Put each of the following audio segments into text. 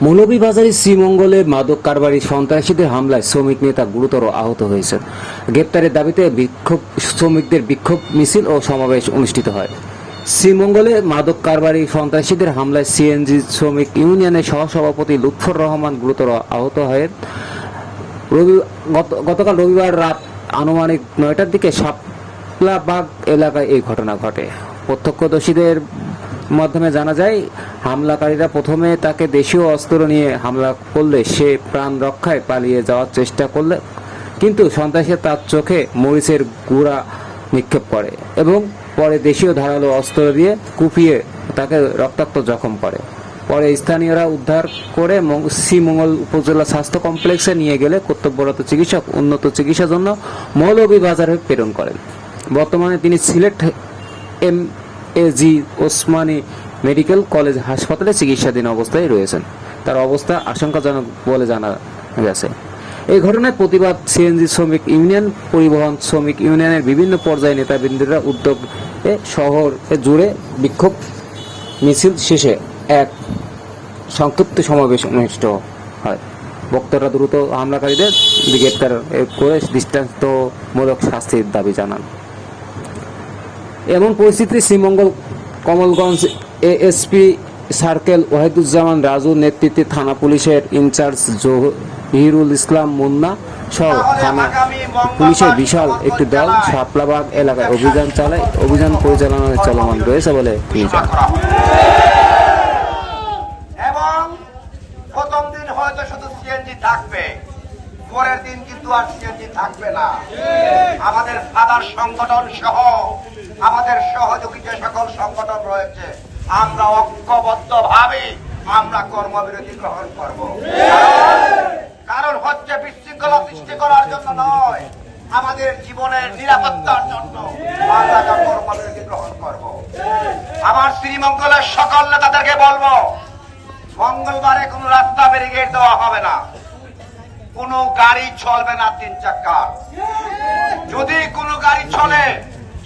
মৌলভীবাজারের শ্রীমঙ্গলে মাদক কারবারি সন্ত্রাসীদের হামলায় শ্রমিক নেতা গুরুতর আহত হয়েছেন। গ্রেপ্তারের দাবিতে শ্রমিকদের বিক্ষোভ মিছিল ও সমাবেশ অনুষ্ঠিত হয়। শ্রীমঙ্গলে মাদক কারবারি সন্ত্রাসীদের হামলায় সিএনজি শ্রমিক ইউনিয়নের সহসভাপতি লুৎফর রহমান গুরুতর আহত হয়ে গতকাল রবিবার রাত আনুমানিক 9টার দিকে শাপলাবাগ এলাকায় এই ঘটনা ঘটে। প্রত্যক্ষদর্শীদের মাধ্যমে জানা যায়, হামলাকারীরা প্রথমে তাকে দেশীয় অস্ত্র নিয়ে হামলা করলে সে প্রাণ রক্ষায় পালিয়ে যাওয়ার চেষ্টা করলে, কিন্তু সন্ত্রাসীরা তার চোখে মরিচের গুঁড়া নিক্ষেপ করে এবং পরে দেশীয় ধারালো অস্ত্র দিয়ে কুপিয়ে তাকে রক্তাক্ত জখম করে। পরে স্থানীয়রা উদ্ধার করে শ্রীমঙ্গল উপজেলা স্বাস্থ্য কমপ্লেক্সে নিয়ে গেলে কর্তব্যরত চিকিৎসক উন্নত চিকিৎসার জন্য মৌলভীবাজারে প্রেরণ করেন। বর্তমানে তিনি Sylhet AG Osmani medical college হাসপাতালে চিকিৎসাধীন অবস্থায় রয়েছেন। তার অবস্থা আশঙ্কাজনক বলে জানা গেছে। এই ঘটনায় প্রতিবাদ সিএনজি শ্রমিক ইউনিয়ন, পরিবহন শ্রমিক ইউনিয়নের বিভিন্ন পর্যায়ে নেতাবৃন্দরা উদ্যোগে শহর জুড়ে বিক্ষোভ মিছিল শেষে এক সংক্ষিপ্ত সমাবেশ অনুষ্ঠিত হয়। বক্তারা দ্রুত হামলাকারীদের গ্রেপ্তার করে দৃষ্টান্তমূলক শাস্তির দাবি জানান। এমন পরিস্থিতি শ্রীমঙ্গল কমলগঞ্জ এএসপি সার্কেল ওয়াহিদুজ্জামান রাজুর নেতৃত্বে থানা পুলিশের ইনচার্জ জহিরুল ইসলাম মুন্না সহ থানা পুলিশের বিশাল একটি দল শাপলাবাগ এলাকায় অভিযান চালায়। অভিযান পরিচালনা চলমান রয়েছে বলে তিনি জানান। এবং প্রথম দিন হয়তো শুধু সিএনজি থাকবে, পরের দিন কিন্তু আর সিএনজি থাকবে না। আমাদের ফাদার সংগঠন সহ আমাদের সহযোগী যে সকল সংগঠন রয়েছে, আমরা ঐক্যবদ্ধ ভাবে আমরা কর্মবিরতি গ্রহণ করব। কারণ হচ্ছে বিশৃঙ্খলা সৃষ্টি করার জন্য নয়, আমাদের জীবনের নিরাপত্তার জন্য আমরা কর্মবিরতি গ্রহণ করব। আমার শ্রীমঙ্গলের সকল নেতাদেরকে বলবো, মঙ্গলবারে কোন রাস্তা ব্যারিকেড দেওয়া হবে না, কোন গাড়ি চলবে না 3 চাকার। যদি কোনো গাড়ি চলে,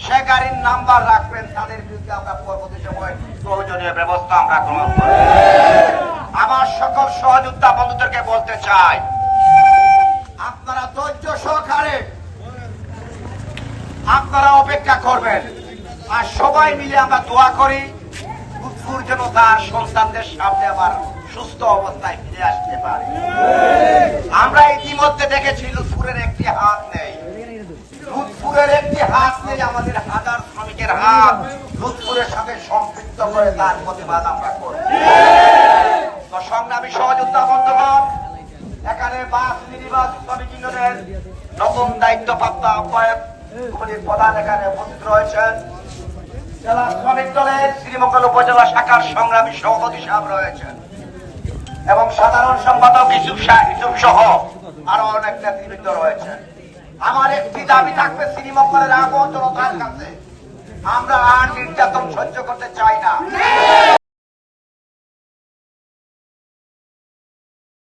সে গাড়ির নাম্বার রাখবেন, তাদের বিরুদ্ধে আমরা পরবর্তী সময় প্রয়োজনীয় ব্যবস্থা আমরা গ্রহণ করব। আমার সকল সহযোদ্ধা বন্ধুদেরকে বলতে চাই, আপনারা ধৈর্য সহকারে আপনারা অপেক্ষা করবেন, আর সবাই মিলে আমরা দোয়া করি লুৎফুর যেন তার সন্তানদের সামনে আবার সুস্থ অবস্থায় ফিরে আসতে পারে। আমরা ইতিমধ্যে দেখেছি লুৎফুরের একটি হাত নেই, লুৎফুরের একটি হাত নেই, আমাদের হাজার শ্রমিকের হাত লুৎফুরের সাথে সম্পৃক্ত করে তার প্রতিবাদ আমরা করি। তো সংগ্রামী সহযোদ্ধা বন্ধুগণ, এখানে বাস মিনিবাস শ্রমিক ইউনিয়নের নতুন দায়িত্বপ্রাপ্ত আহ্বায়ক প্রধান এখানে উপস্থিত রয়েছেন। জেলা শ্রমিক দলের শ্রীমঙ্গল উপজেলা শাখার সংগ্রামী সভাপতি সাহেব রয়েছেন এবং সাধারণ সম্পাদক ইউসুফ সহ আরো অনেক নেতৃবৃন্দ রয়েছেন। আমার একটি দাবি থাকবে শ্রীমঙ্গলের আগত জনতার কাছে, আমরা আর নির্যাতন সহ্য করতে চাই না।